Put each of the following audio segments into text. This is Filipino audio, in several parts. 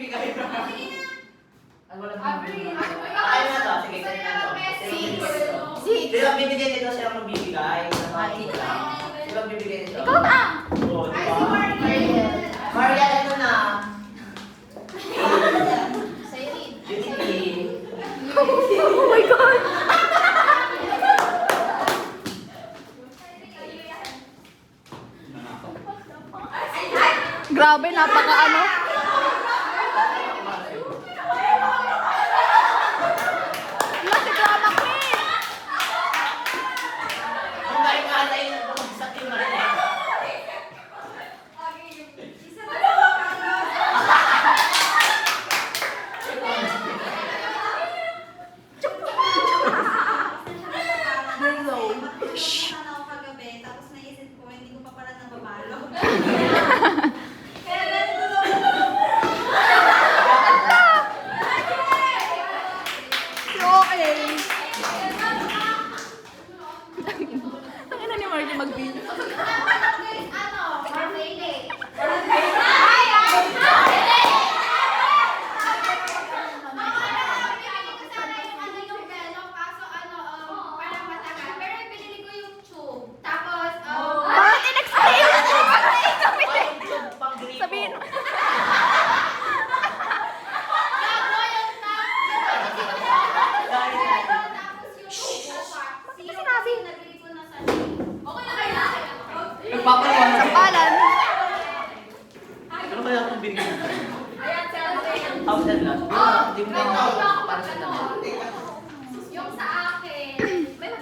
bibigay. Ano wala Avril. Ay na to, sige, ganyan na to. Sino ang bibigay nito, siya ang magbibigay. Sino ang bibigay nito? Ikaw na! Oo, di ba? Marian, ito na. Beauty. Oh my God! Grabe, napaka-ano. Laki drama queen! Ang dahil ka tayo na bumagsak yung Marian. Ang ina ni Margie mag-video. Bakit in-explain? Sabihin mo. Nagpapalawan. Sampalan. Ano kaya kung binigyan mo? Thousand lang. Hindi mo na para sa dami. Yung sa akin. Sino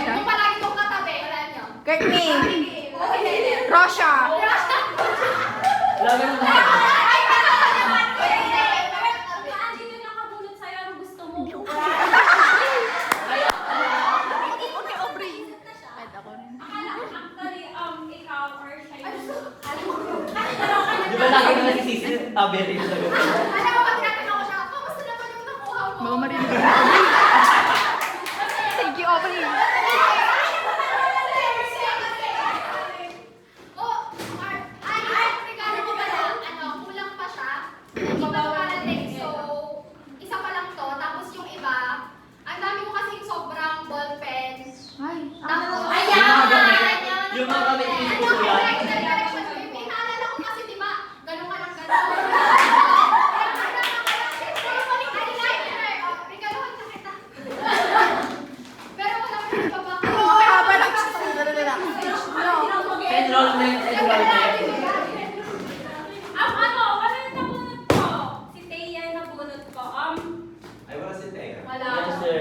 siya? Yung palagi kong katabi. Wala niyo. Courtney. Rosha. Wala ganun na. Okay, Aubrey. Kahit ako rin. Di ba lagi na nagsisisi? Very na sagot. Alam mo, pag tinatanong ko siya, kamusta naman yung nakuha mo? Baka marinig. Thank you, Aubrey. Regalo mo ba lang? Kulang pa siya. Hindi pa nakarating. So, isa pa lang to. Tapos yung iba, ang dami ko kasing sobrang ball pen. Ay. Tapos, Yung mga gamit ni Kuya. Inaalala ko kasi, di ba? Ganun ka lang ganun. Regaluhan ka kita. Pero wala pa rin baba. Haba lang. Enrollment. Wala yung nabunot ko. Si Teya yung nabunot ko. Ay, wala si Teo. Wala. Yes, sir.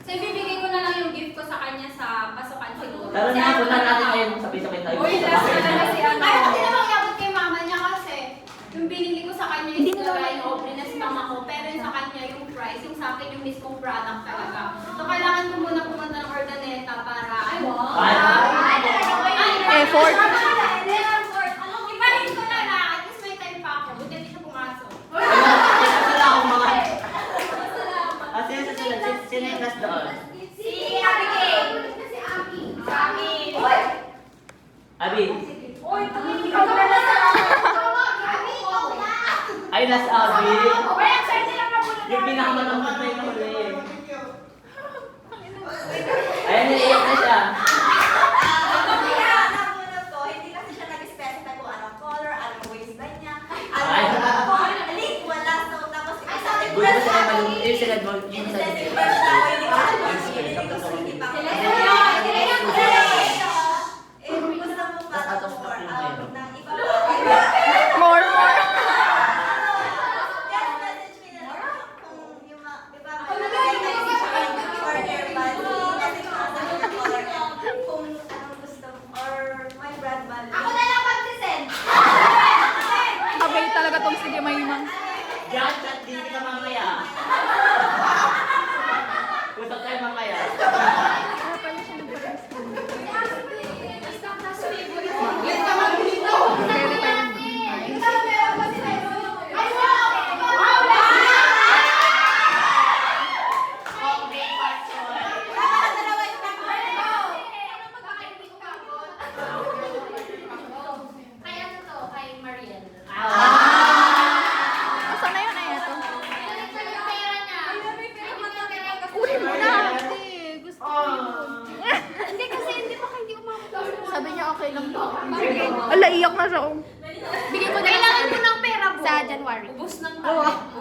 So, ibibigay ko na lang yung gift ko sa kanya sa pasukan siguro. Tara na, punta natin ngayon. Sabay-sabay tayo. Uy, last na lang si ano. Ay, hindi naman iabot kay mama niya kasi. Yung binili ko sa kanya yung Sky Aubrey na spam ako. Pero yung sa kanya yung price, yung sa akin yung mismong product talaga. So, kailangan ko muna pumunta ng Ordaneta para, ay, wow. Effort. Ipahin ko na na. At least may time pa ako. Buti hindi siya pumasok. Wala akong mga... Ah, sino sa sila? Sino yung last doon? Si Abigail. Si Abi. Abi. Uy! Abi. Uy, tumingin ka na sa Abi, ikaw na. Ay, last Abi. Uy, ang swerte lang nabulot Yung pinakamalangkat na yung huli. Ayan, naiiyak na siya. Nabunot ko, hindi kasi siya nag-specify kung anong color, anong waistband niya, Ay. anong link, wala. So, tapos Ay, sabi ko Good ba sila malung... Yung sila mo... Yung sa Instead, hindi pa ako Tapos ako hindi pa ako. Sila yung Eh, gusto mo pa Out of more stock yung out meron. ng iba pa. More. Just message me na lang kung yung mga, di ba, may nalagay tayo sa order body, message mo sa yung color niya, kung anong gusto mo, or my brand body. Ako na lang mag-send. Abay talaga tong sige Maymang. Yan, chat din ka mamaya. Usap tayo mamaya. Kaya pala siya nag-rescue. Very tired. Kaya to kay Mariel. Ah, lang to. Ala, iyak na siya. Oh. Bigay ko na kailangan ko ng pera bro. Sa January. Ubus ng talent ko.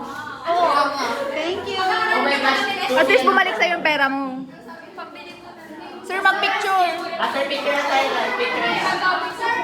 Thank you. Oh my gosh. At least bumalik sa'yo yung pera mo. Pambili ko na. Sir, mag-picture. After picture na tayo, picture na. Sir,